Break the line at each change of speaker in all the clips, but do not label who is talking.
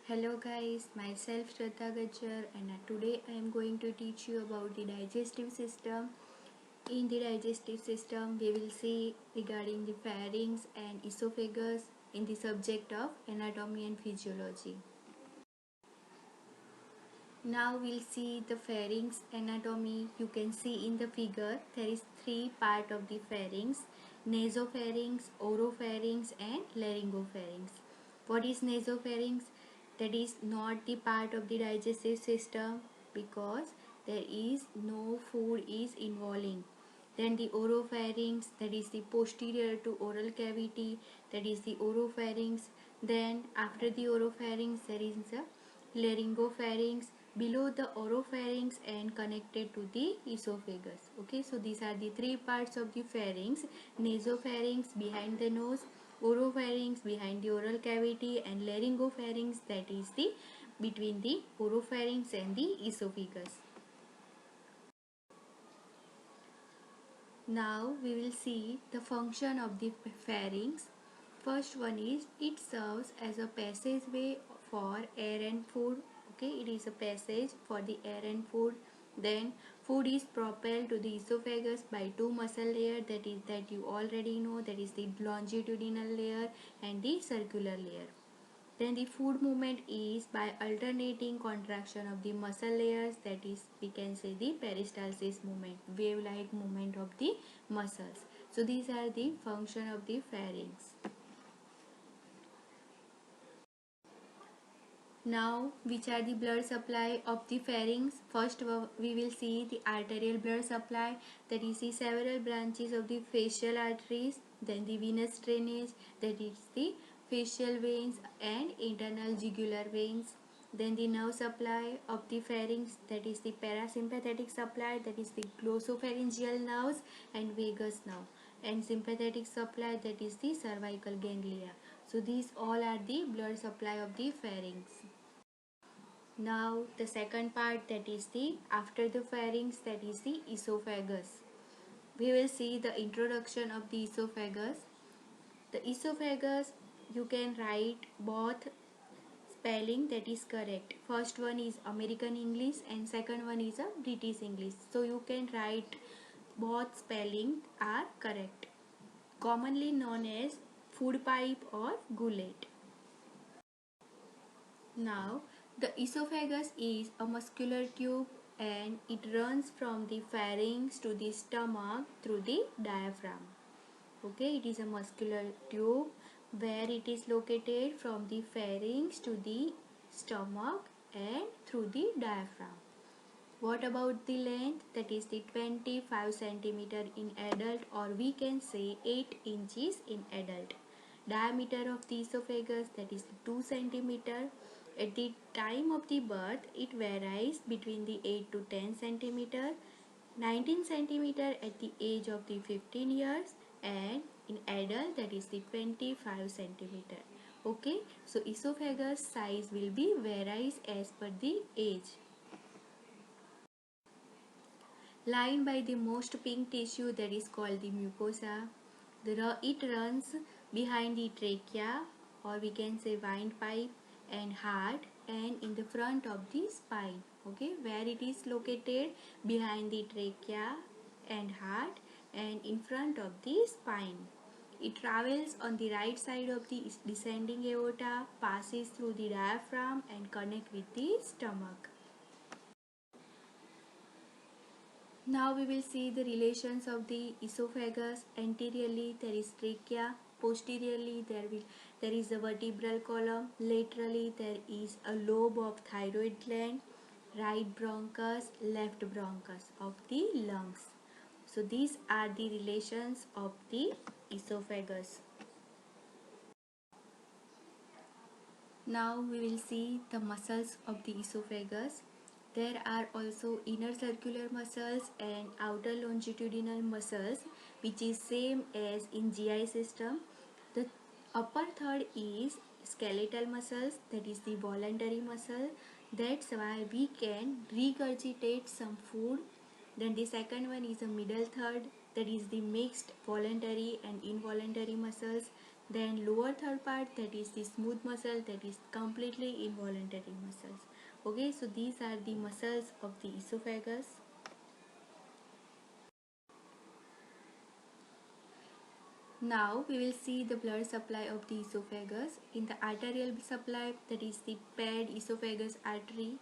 Hello guys, myself Shraddha Gajjar and today I am going to teach you about the digestive system. In the digestive system, we will see regarding the pharynx and esophagus in the subject of anatomy and physiology. Now we'll see the pharynx anatomy. You can see in the figure there is three part of the pharynx: nasopharynx, oropharynx and laryngopharynx. What is nasopharynx? That is not the part of the digestive system because there is no food is involving. Then the oropharynx, that is the posterior to oral cavity, that is the oropharynx. Then after the oropharynx there is the laryngopharynx below the oropharynx and connected to the esophagus. Okay, so these are the three parts of the pharynx: nasopharynx behind the nose, oropharynx behind the oral cavity, and laryngopharynx, that is the between the oropharynx and the esophagus. Now we will see the function of the pharynx. First one is it serves as a passageway for air and food. Okay, it is a passage for the air and food. Then food is propelled to the esophagus by two muscle layers, that you already know, that is the longitudinal layer and the circular layer. Then the food movement is by alternating contraction of the muscle layers, that is we can say the peristalsis movement, wave like movement of the muscles. So these are the function of the pharynx. Now which are the blood supply of the pharynx? First we will see the arterial blood supply, that is the several branches of the facial arteries. Then the venous drainage, that is the facial veins and internal jugular veins. Then the nerve supply of the pharynx, that is the parasympathetic supply, that is the glossopharyngeal nerves and vagus nerve, and sympathetic supply, that is the cervical ganglia. So these all are the blood supply of the pharynx. Now the second part, that is the after the pharynx, that is the esophagus. We will see the introduction of the esophagus. The esophagus, you can write both spelling that is correct. First one is American English and second one is a British English. So you can write both spelling are correct. Commonly known as food pipe or gullet. Now the esophagus is a muscular tube and it runs from the pharynx to the stomach through the diaphragm. Okay, it is a muscular tube where it is located from the pharynx to the stomach and through the diaphragm. What about the length? That is the 25 centimeter in adult, or we can say 8 inches in adult. Diameter of the esophagus, that is 2 centimeter. At the time of the birth, it varies between the 8 to 10 centimeter, 19 centimeter at the age of the 15 years, and in adult that is the 25 centimeter. Okay, so esophagus size will be varies as per the age. Lined by the most pink tissue, that is called the mucosa. It runs behind the trachea, or we can say windpipe, and heart, and in the front of the spine. Okay, where it is located behind the trachea and heart and in front of the spine. It travels on the right side of the descending aorta, passes through the diaphragm and connect with the stomach. Now we will see the relations of the esophagus. Anteriorly there is trachea, posteriorly there is a vertebral column, laterally there is a lobe of thyroid gland, right bronchus, left bronchus of the lungs. So these are the relations of the esophagus. Now we will see the muscles of the esophagus. There are also inner circular muscles and outer longitudinal muscles, which is same as in GI system. The upper third is skeletal muscles, that is the voluntary muscle. That's why we can regurgitate some food. Then the second one is a middle third, that is the mixed voluntary and involuntary muscles. Then lower third part, that is the smooth muscle, that is completely involuntary muscles. Okay, so these are the muscles of the esophagus. Now we will see the blood supply of the esophagus. In the arterial supply, that is the paired esophagus artery,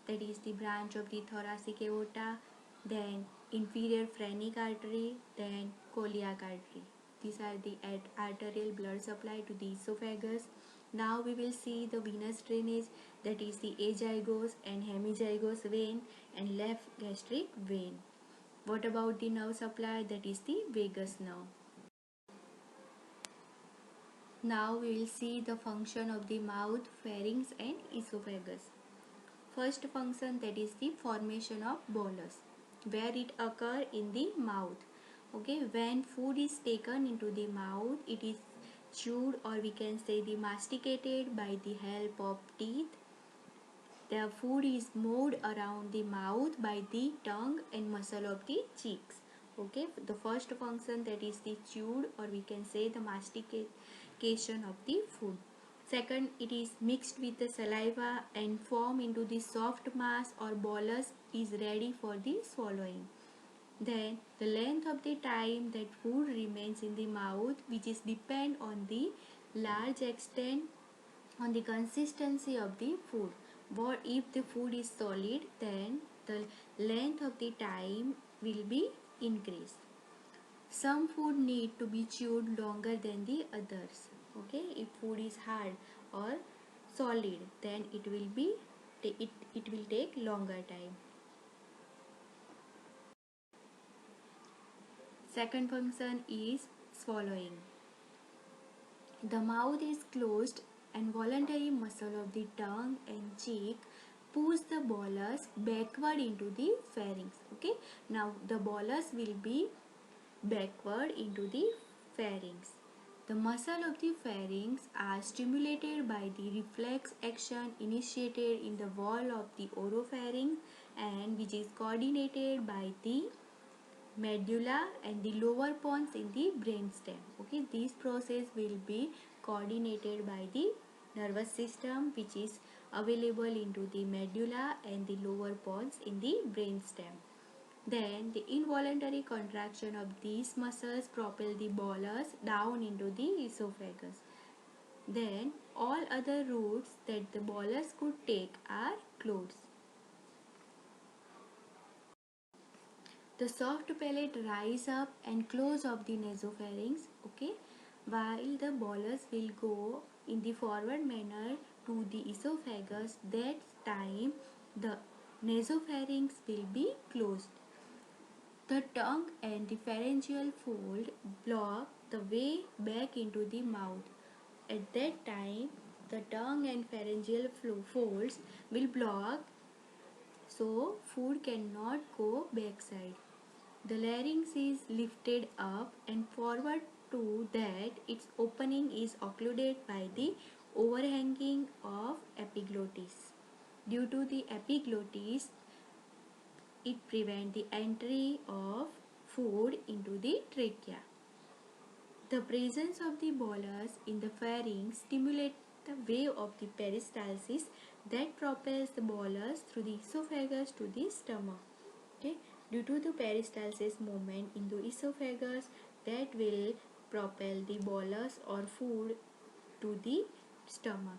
that is the branch of the thoracic aorta, then inferior phrenic artery, then celiac artery. These are the arterial blood supply to the esophagus. Now we will see the venous drainage, that is the azygos and hemizygous vein and left gastric vein. What about the nerve supply? That is the vagus nerve. Now we will see the function of the mouth, pharynx and esophagus. First function, that is the formation of bolus, where it occur in the mouth. Okay, when food is taken into the mouth, it is chewed, or we can say the masticated by the help of teeth. The food is moved around the mouth by the tongue and muscle of the cheeks. Okay, the first function, that is the chewed, or we can say the mastication of the food. Second, it is mixed with the saliva and form into the soft mass or bolus, is ready for the swallowing. Then the length of the time that food remains in the mouth, which is depend on the large extent on the consistency of the food. What if the food is solid, then the length of the time will be increased. Some food need to be chewed longer than the others. Okay, if food is hard or solid, then it will take longer time. Second function is swallowing. The mouth is closed and voluntary muscle of the tongue and cheek push the bolus backward into the pharynx. Okay, now the bolus will be backward into the pharynx. The muscle of the pharynx are stimulated by the reflex action initiated in the wall of the oropharynx, and which is coordinated by the medulla and the lower pons in the brainstem. Okay, this process will be coordinated by the nervous system, which is available into the medulla and the lower pons in the brainstem. Then the involuntary contraction of these muscles propel the bolus down into the esophagus. Then all other routes that the bolus could take are closed. The soft palate rise up and close of the nasopharynx, okay, while the bolus will go in the forward manner to the esophagus. That time the nasopharynx will be closed. The tongue and the pharyngeal fold block the way back into the mouth. At that time, the tongue and pharyngeal folds will block, so food cannot go backside. The larynx is lifted up and forward to that its opening is occluded by the overhanging of epiglottis. Due to the epiglottis, it prevents the entry of food into the trachea. The presence of the bolus in the pharynx stimulates the wave of the peristalsis that propels the bolus through the esophagus to the stomach. Okay, due to the peristalsis movement in the esophagus, that will propel the bolus or food to the stomach.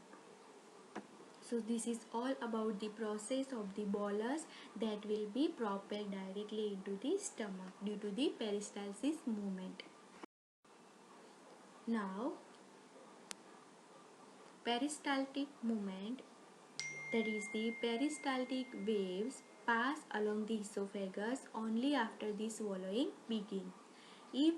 So this is all about the process of the bolus that will be propelled directly into the stomach due to the peristalsis movement. Now, peristaltic movement, that is the peristaltic waves, pass along the esophagus only after the swallowing begins. If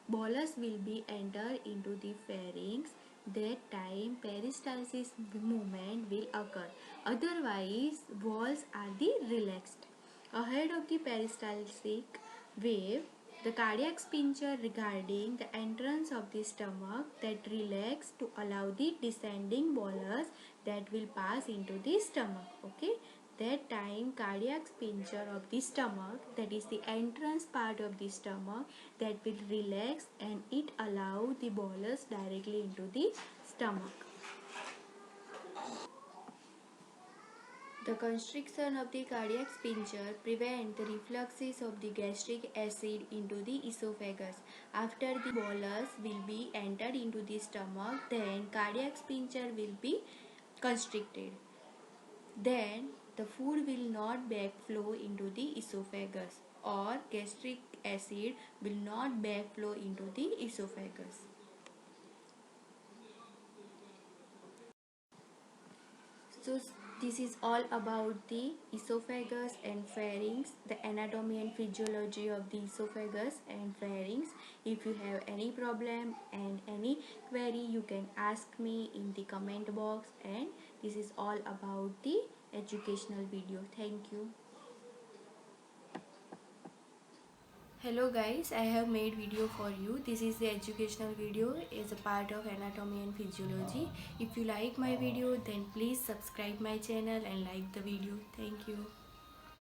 bolus will be entered into the pharynx, that time peristalsis movement will occur. Otherwise, walls are the relaxed. Ahead of the peristaltic wave, the cardiac sphincter regarding the entrance of the stomach that relax to allow the descending bolus that will pass into the stomach. Okay, that time cardiac sphincter of the stomach, that is the entrance part of the stomach, that will relax and it allow the bolus directly into the stomach. The constriction of the cardiac sphincter prevent the refluxes of the gastric acid into the esophagus. After the bolus will be entered into the stomach, then cardiac sphincter will be constricted. Then the food will not backflow into the esophagus, or gastric acid will not backflow into the esophagus. So this is all about the esophagus and pharynx, the anatomy and physiology of the esophagus and pharynx. If you have any problem and any query, you can ask me in the comment box, and this is all about the educational video. Thank you. Hello guys, I have made video for you. This is the educational video as a part of anatomy and physiology. If you like my video, then please subscribe my channel and like the video. Thank you.